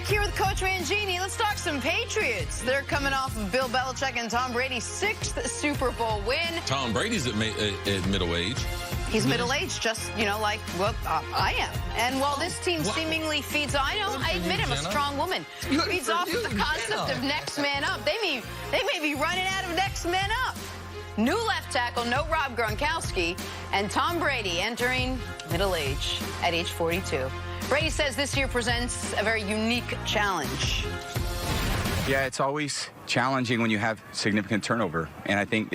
Back here with Coach Mangini, let's talk some Patriots. They're coming off of Bill Belichick and Tom Brady's 6th Super Bowl win. Tom Brady's at middle age. He's middle-aged, just, you know, like what I am. And while this team seemingly feeds, I admit I'm a strong woman, feeds off of the concept of next man up. They may be running out of next man up. New left tackle, no Rob Gronkowski, and Tom Brady entering middle age at age 42. Brady says this year presents a very unique challenge. Yeah, it's always challenging when you have significant turnover. And I think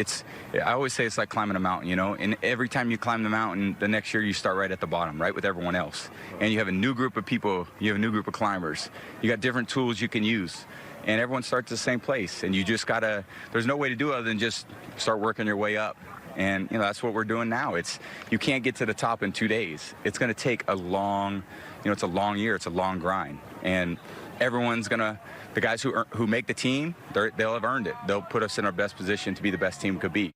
I always say it's like climbing a mountain, you know, and every time you climb the mountain, the next year you start right at the bottom, right with everyone else. And you have a new group of people, you have a new group of climbers. You got different tools you can use. And everyone starts at the same place. And you just gotta, there's no way to do it other than just start working your way up. And, you know, that's what we're doing now. You can't get to the top in 2 days. It's going to take a long, you know, it's a long year. It's a long grind. And everyone's going to, the guys who make the team, they'll have earned it. They'll put us in our best position to be the best team could be.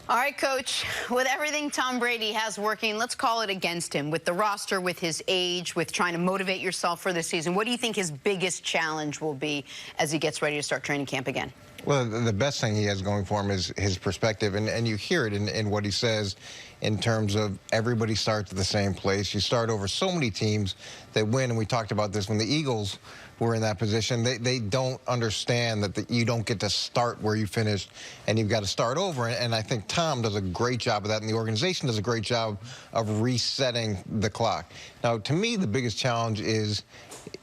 All right, Coach, with everything Tom Brady has working, let's call it against him, with the roster, with his age, with trying to motivate yourself for this season, what do you think his biggest challenge will be as he gets ready to start training camp again? Well, the best thing he has going for him is his perspective, and you hear it in what he says in terms of everybody starts at the same place. You start over so many teams that win, and we talked about this when the Eagles were in that position. They don't understand that you don't get to start where you finished, and you've got to start over. And I think Tom does a great job of that, and the organization does a great job of resetting the clock. Now, to me, the biggest challenge is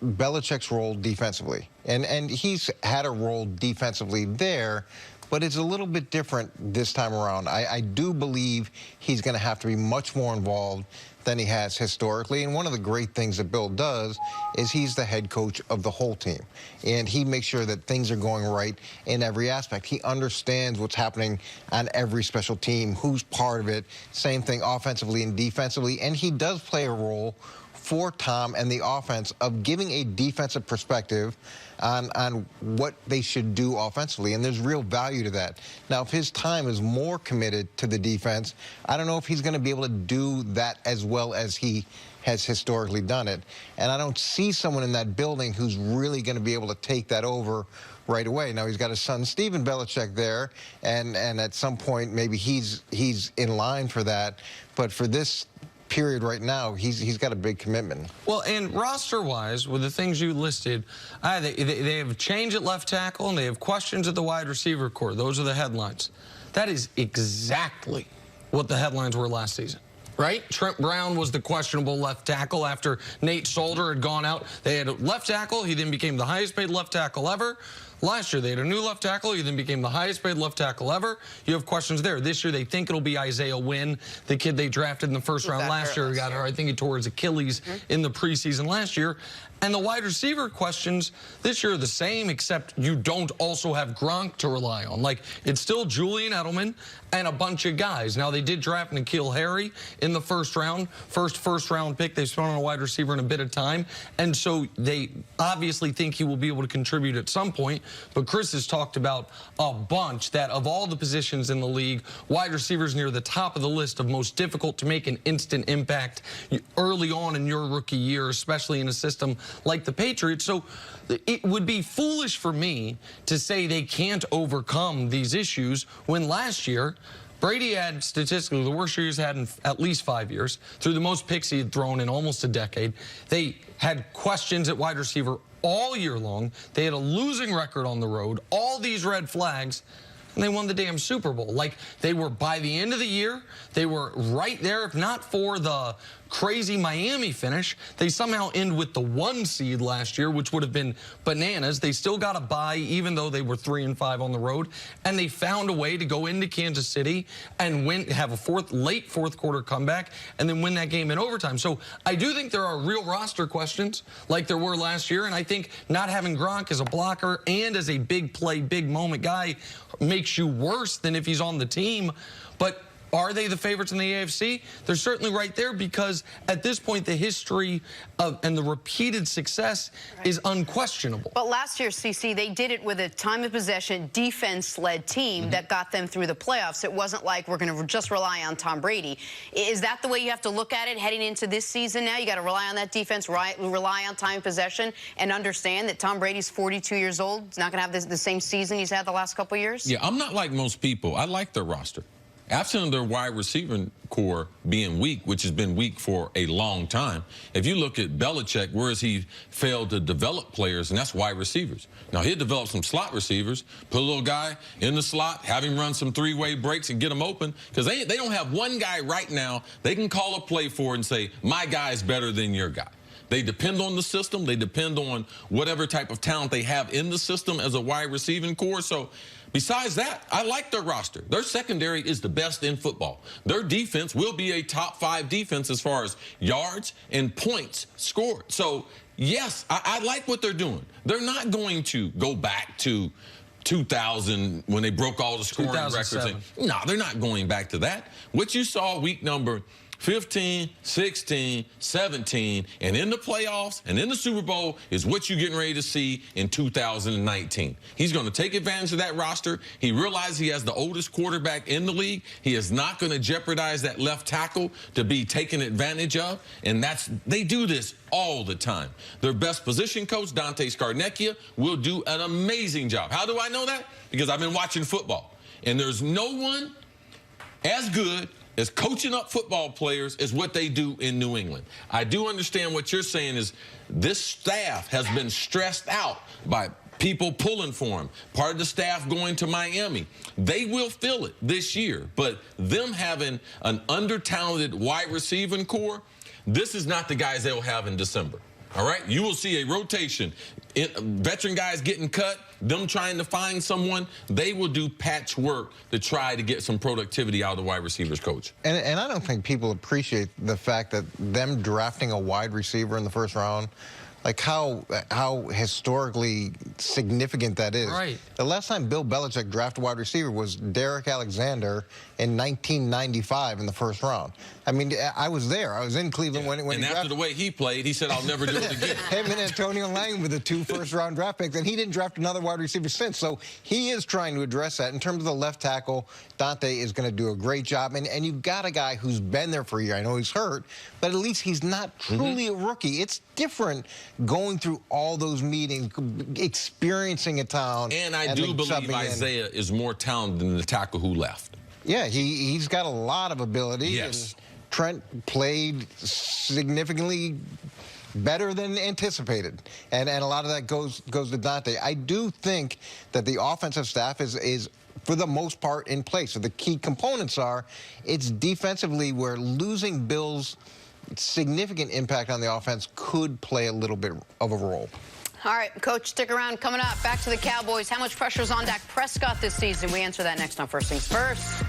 Belichick's role defensively. And he's had a role defensively there, but it's a little bit different this time around. I do believe he's going to have to be much more involved than he has historically. And one of the great things that Bill does is he's the head coach of the whole team. And he makes sure that things are going right in every aspect. He understands what's happening on every special team, who's part of it, same thing offensively and defensively. And he does play a role for Tom and the offense of giving a defensive perspective on what they should do offensively, and there's real value to that. Now, if his time is more committed to the defense, I don't know if he's going to be able to do that as well as he has historically done it. And I don't see someone in that building who's really going to be able to take that over right away. Now, he's got his son, Stephen Belichick, there, and at some point, maybe he's in line for that. But for this period right now, he's got a big commitment. Well, and roster-wise, with the things you listed, they have a change at left tackle, and they have questions at the wide receiver core. Those are the headlines. That is exactly what the headlines were last season, right? Trent Brown was the questionable left tackle after Nate Solder had gone out. They had a left tackle. He then became the highest-paid left tackle ever. Last year, they had a new left tackle. He then became the highest-paid left tackle ever. You have questions there. This year, they think it'll be Isaiah Wynn, the kid they drafted in the first round last year. I think he tore his Achilles in the preseason last year. And the wide receiver questions this year are the same, except you don't also have Gronk to rely on. Like, it's still Julian Edelman and a bunch of guys. Now, they did draft N'Keal Harry in the first round, first-round pick. They've spent on a wide receiver in a bit of time. And so they obviously think he will be able to contribute at some point. But Chris has talked about a bunch that of all the positions in the league, wide receivers near the top of the list of most difficult to make an instant impact early on in your rookie year, especially in a system like the Patriots. So it would be foolish for me to say they can't overcome these issues when last year Brady had statistically the worst year he's had in at least 5 years, through the most picks he had thrown in almost a decade. They had questions at wide receiver all year long. They had a losing record on the road, all these red flags, and they won the damn Super Bowl. Like, they were, by the end of the year, they were right there, if not for the crazy Miami finish. They somehow end with the 1 seed last year, which would have been bananas. They still got a bye, even though they were 3-5 on the road. And they found a way to go into Kansas City and have a late fourth quarter comeback and then win that game in overtime. So I do think there are real roster questions like there were last year. And I think not having Gronk as a blocker and as a big play, big moment guy makes you worse than if he's on the team. But Are they the favorites in the AFC? They're certainly right there because at this point the history and the repeated success is unquestionable. But last year, CC, they did it with a time of possession, defense-led team that got them through the playoffs. It wasn't like we're going to just rely on Tom Brady. Is that the way you have to look at it heading into this season now? You got to rely on that defense, rely on time of possession, and understand that Tom Brady's 42 years old. He's not going to have the same season he's had the last couple of years? Yeah, I'm not like most people. I like their roster. Absent their wide receiver core being weak, which has been weak for a long time, if you look at Belichick, where has he failed to develop players, and that's wide receivers. Now, he'll develop some slot receivers, put a little guy in the slot, have him run some three-way breaks and get him open, because they don't have one guy right now they can call a play for and say, my guy's better than your guy. They depend on the system. They depend on whatever type of talent they have in the system as a wide receiving core. So besides that, I like their roster. Their secondary is the best in football. Their defense will be a top 5 defense as far as yards and points scored. So, yes, I like what they're doing. They're not going to go back to 2000 when they broke all the scoring records. No, they're not going back to that. What you saw week number 15, 16, 17, and in the playoffs and in the Super Bowl is what you're getting ready to see in 2019. He's going to take advantage of that roster. He realizes he has the oldest quarterback in the league. He is not going to jeopardize that left tackle to be taken advantage of, and they do this all the time. Their best position coach, Dante Scarnecchia, will do an amazing job. How do I know that? Because I've been watching football, and there's no one as good as coaching up football players is what they do in New England. I do understand what you're saying is this staff has been stressed out by people pulling for him, part of the staff going to Miami. They will feel it this year, but them having an under-talented wide receiving core, this is not the guys they'll have in December. All right? You will see a rotation. Veteran guys getting cut, them trying to find someone, they will do patchwork to try to get some productivity out of the wide receivers coach. And I don't think people appreciate the fact that them drafting a wide receiver in the first round, like how historically significant that is. Right. The last time Bill Belichick drafted a wide receiver was Derek Alexander in 1995 in the first round. I mean, I was there. I was in Cleveland when and he after the way he played, he said, I'll never do it again. Him and Antonio Lang with the 2 first-round draft picks, and he didn't draft another wide receiver since. So he is trying to address that. In terms of the left tackle, Dante is going to do a great job. And you've got a guy who's been there for a year. I know he's hurt, but at least he's not truly a rookie. It's different going through all those meetings, experiencing a town. And I do believe Isaiah is more talented than the tackle who left. Yeah, he's got a lot of ability. Yes. And Trent played significantly better than anticipated, and a lot of that goes to Dante. I do think that the offensive staff is for the most part in place. So the key components are, it's defensively where losing Bill's significant impact on the offense could play a little bit of a role. All right, Coach, stick around. Coming up, back to the Cowboys. How much pressure is on Dak Prescott this season? We answer that next on First Things First.